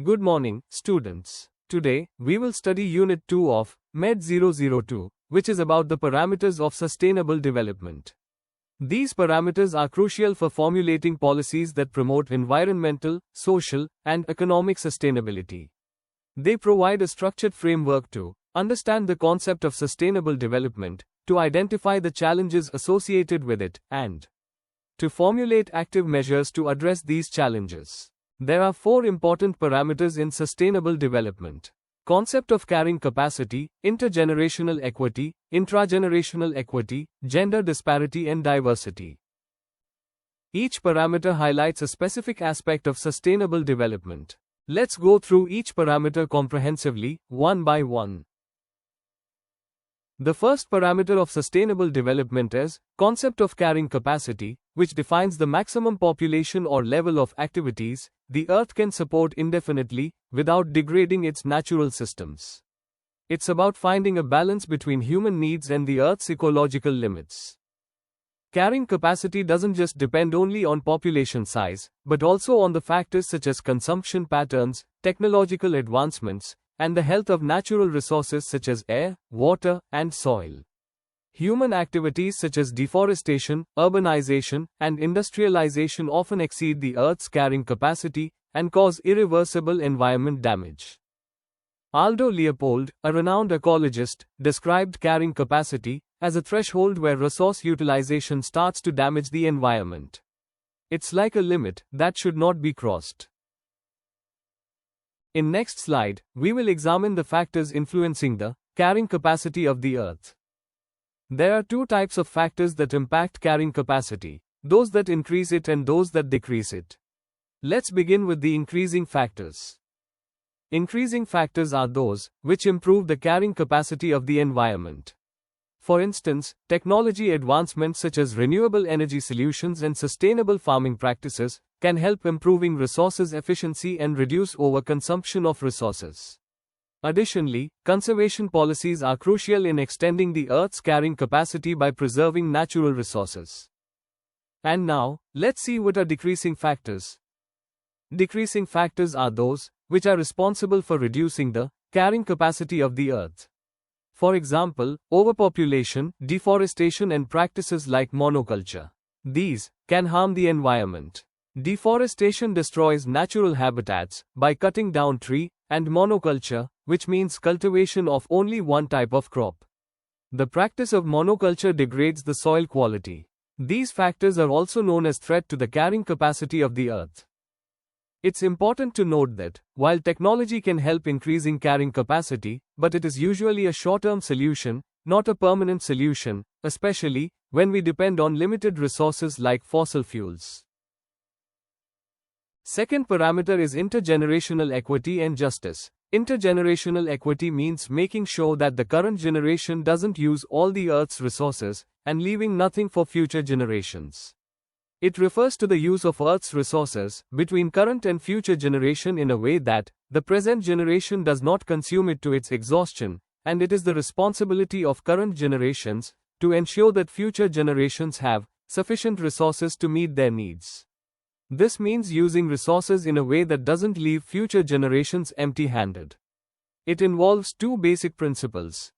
Good morning, students. Today, we will study Unit 2 of MED 002, which is about the parameters of sustainable development. These parameters are crucial for formulating policies that promote environmental, social, and economic sustainability. They provide a structured framework to understand the concept of sustainable development, to identify the challenges associated with it, and to formulate active measures to address these challenges. There are 4 important parameters in sustainable development: concept of carrying capacity, intergenerational equity, intra-generational equity, gender disparity, and diversity. Each parameter highlights a specific aspect of sustainable development. Let's go through each parameter comprehensively, one by one. The first parameter of sustainable development is concept of carrying capacity, which defines the maximum population or level of activities the Earth can support indefinitely without degrading its natural systems. It's about finding a balance between human needs and the Earth's ecological limits. Carrying capacity doesn't just depend only on population size, but also on the factors such as consumption patterns, technological advancements, and the health of natural resources such as air, water, and soil. Human activities such as deforestation, urbanization, and industrialization often exceed the Earth's carrying capacity and cause irreversible environment damage. Aldo Leopold, a renowned ecologist, described carrying capacity as a threshold where resource utilization starts to damage the environment. It's like a limit that should not be crossed. In next slide, we will examine the factors influencing the carrying capacity of the Earth. There are 2 types of factors that impact carrying capacity: those that increase it and those that decrease it. Let's begin with the increasing factors. Increasing factors are those which improve the carrying capacity of the environment. For instance, technology advancements such as renewable energy solutions and sustainable farming practices can help improving resources efficiency and reduce overconsumption of resources. Additionally, conservation policies are crucial in extending the Earth's carrying capacity by preserving natural resources. And now, let's see what are decreasing factors. Decreasing factors are those which are responsible for reducing the carrying capacity of the Earth. For example, overpopulation, deforestation, and practices like monoculture. These can harm the environment. Deforestation destroys natural habitats by cutting down trees, and monoculture, which means cultivation of only one type of crop. The practice of monoculture degrades the soil quality. These factors are also known as threat to the carrying capacity of the Earth. It's important to note that, while technology can help increasing carrying capacity, but it is usually a short-term solution, not a permanent solution, especially when we depend on limited resources like fossil fuels. Second parameter is intergenerational equity and justice. Intergenerational equity means making sure that the current generation doesn't use all the Earth's resources and leaving nothing for future generations. It refers to the use of Earth's resources between current and future generation in a way that the present generation does not consume it to its exhaustion, and it is the responsibility of current generations to ensure that future generations have sufficient resources to meet their needs. This means using resources in a way that doesn't leave future generations empty-handed. It involves 2 basic principles.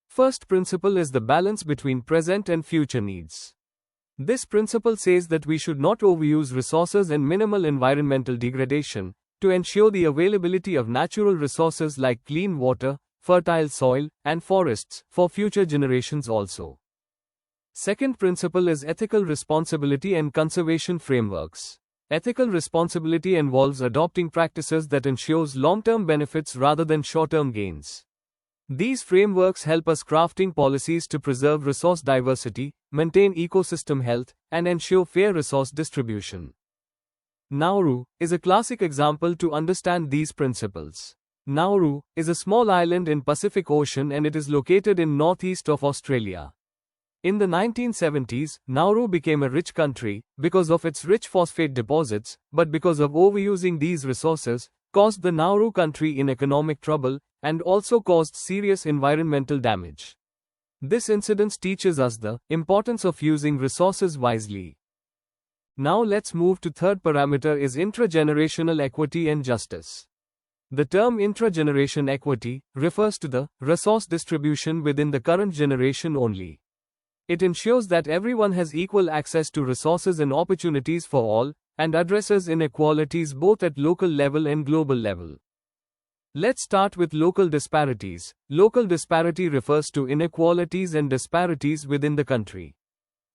First principle is the balance between present and future needs. This principle says that we should not overuse resources and minimal environmental degradation to ensure the availability of natural resources like clean water, fertile soil, and forests for future generations also. Second principle is ethical responsibility and conservation frameworks. Ethical responsibility involves adopting practices that ensures long-term benefits rather than short-term gains. These frameworks help us crafting policies to preserve resource diversity, maintain ecosystem health, and ensure fair resource distribution. Nauru is a classic example to understand these principles. Nauru is a small island in Pacific Ocean and it is located in northeast of Australia. In the 1970s, Nauru became a rich country because of its rich phosphate deposits, but because of overusing these resources, caused the Nauru country in economic trouble and also caused serious environmental damage. This incident teaches us the importance of using resources wisely. Now let's move to third parameter is intra-generational equity and justice. The term intra-generation equity refers to the resource distribution within the current generation only. It ensures that everyone has equal access to resources and opportunities for all, and addresses inequalities both at local level and global level. Let's start with local disparities. Local disparity refers to inequalities and disparities within the country.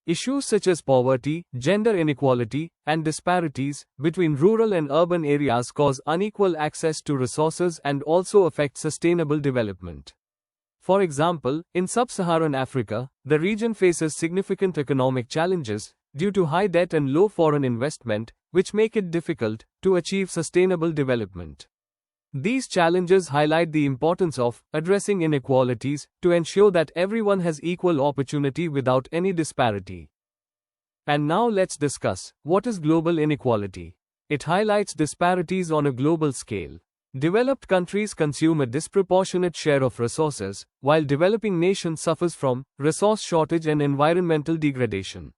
Issues such as poverty, gender inequality, and disparities between rural and urban areas cause unequal access to resources and also affect sustainable development. For example, in sub-Saharan Africa, the region faces significant economic challenges due to high debt and low foreign investment, which make it difficult to achieve sustainable development. These challenges highlight the importance of addressing inequalities to ensure that everyone has equal opportunity without any disparity. And now let's discuss what is global inequality. It highlights disparities on a global scale. Developed countries consume a disproportionate share of resources, while developing nations suffers from resource shortage and environmental degradation.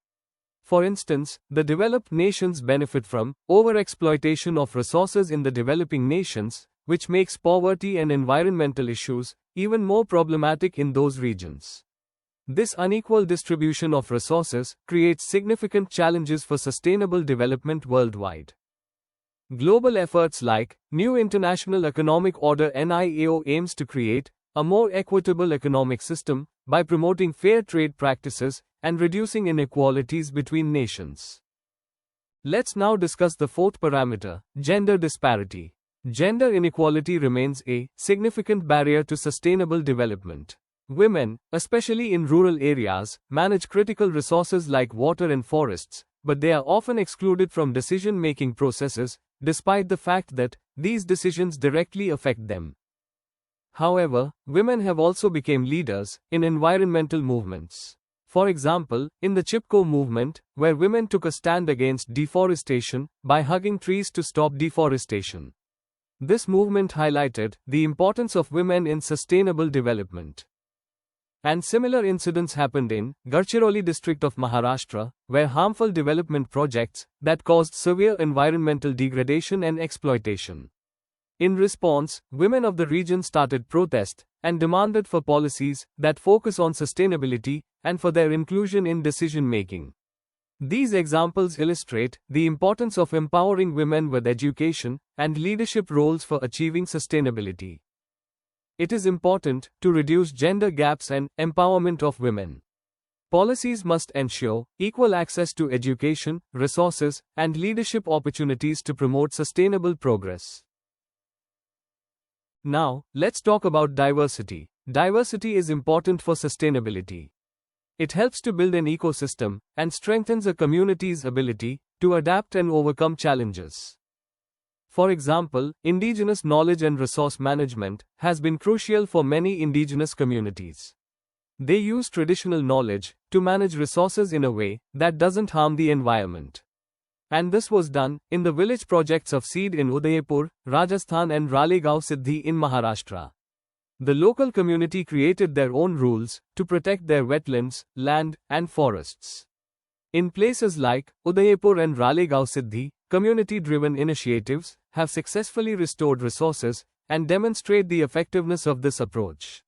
For instance, the developed nations benefit from overexploitation of resources in the developing nations, which makes poverty and environmental issues even more problematic in those regions. This unequal distribution of resources creates significant challenges for sustainable development worldwide. Global efforts like New International Economic Order (NIAO) aims to create a more equitable economic system by promoting fair trade practices and reducing inequalities between nations. Let's now discuss the fourth parameter, gender disparity. Gender inequality remains a significant barrier to sustainable development. Women, especially in rural areas, manage critical resources like water and forests, but they are often excluded from decision-making processes, despite the fact that these decisions directly affect them. However, women have also become leaders in environmental movements. For example, in the Chipko movement, where women took a stand against deforestation by hugging trees to stop deforestation. This movement highlighted the importance of women in sustainable development. And similar incidents happened in Gadchiroli district of Maharashtra, where harmful development projects that caused severe environmental degradation and exploitation. In response, women of the region started protest and demanded for policies that focus on sustainability and for their inclusion in decision-making. These examples illustrate the importance of empowering women with education and leadership roles for achieving sustainability. It is important to reduce gender gaps and empowerment of women. Policies must ensure equal access to education, resources, and leadership opportunities to promote sustainable progress. Now, let's talk about diversity. Diversity is important for sustainability. It helps to build an ecosystem and strengthens a community's ability to adapt and overcome challenges. For example, indigenous knowledge and resource management has been crucial for many indigenous communities. They use traditional knowledge to manage resources in a way that doesn't harm the environment. And this was done in the village projects of Seed in Udaipur, Rajasthan and Ralegaon Siddhi in Maharashtra. The local community created their own rules to protect their wetlands, land, and forests. In places like Udaipur and Ralegaon Siddhi, community-driven initiatives have successfully restored resources and demonstrate the effectiveness of this approach.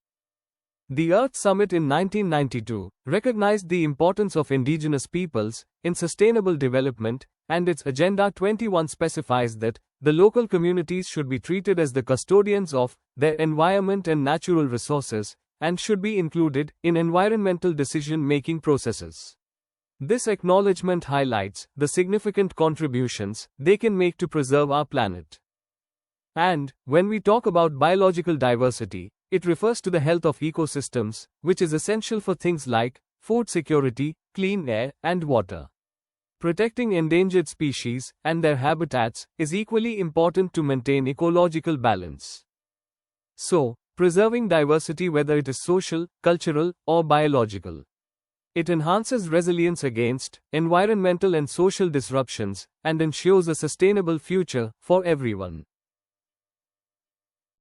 The Earth Summit in 1992 recognized the importance of indigenous peoples in sustainable development, and its Agenda 21 specifies that the local communities should be treated as the custodians of their environment and natural resources, and should be included in environmental decision-making processes. This acknowledgement highlights the significant contributions they can make to preserve our planet. And, when we talk about biological diversity, it refers to the health of ecosystems, which is essential for things like food security, clean air, and water. Protecting endangered species and their habitats is equally important to maintain ecological balance. So, preserving diversity, whether it is social, cultural, or biological, it enhances resilience against environmental and social disruptions and ensures a sustainable future for everyone.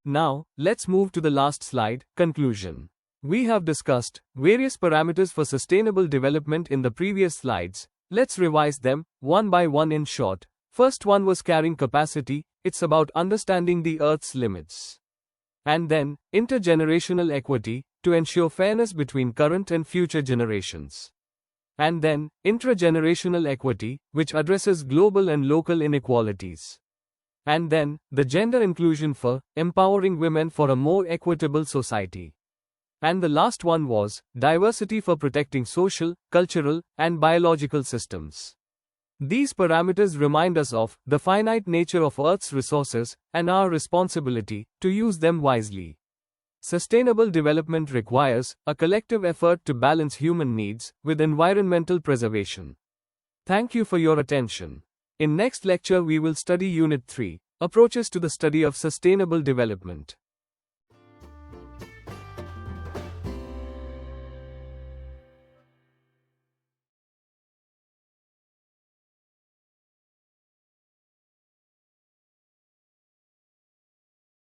Now, let's move to the last slide, conclusion. We have discussed various parameters for sustainable development in the previous slides. Let's revise them one by one in short. First one was carrying capacity, it's about understanding the Earth's limits. And then, intergenerational equity, to ensure fairness between current and future generations. And then, intra-generational equity, which addresses global and local inequalities. And then, the gender inclusion for empowering women for a more equitable society. And the last one was diversity for protecting social, cultural, and biological systems. These parameters remind us of the finite nature of Earth's resources and our responsibility to use them wisely. Sustainable development requires a collective effort to balance human needs with environmental preservation. Thank you for your attention. In next lecture we will study Unit 3, Approaches to the Study of Sustainable Development.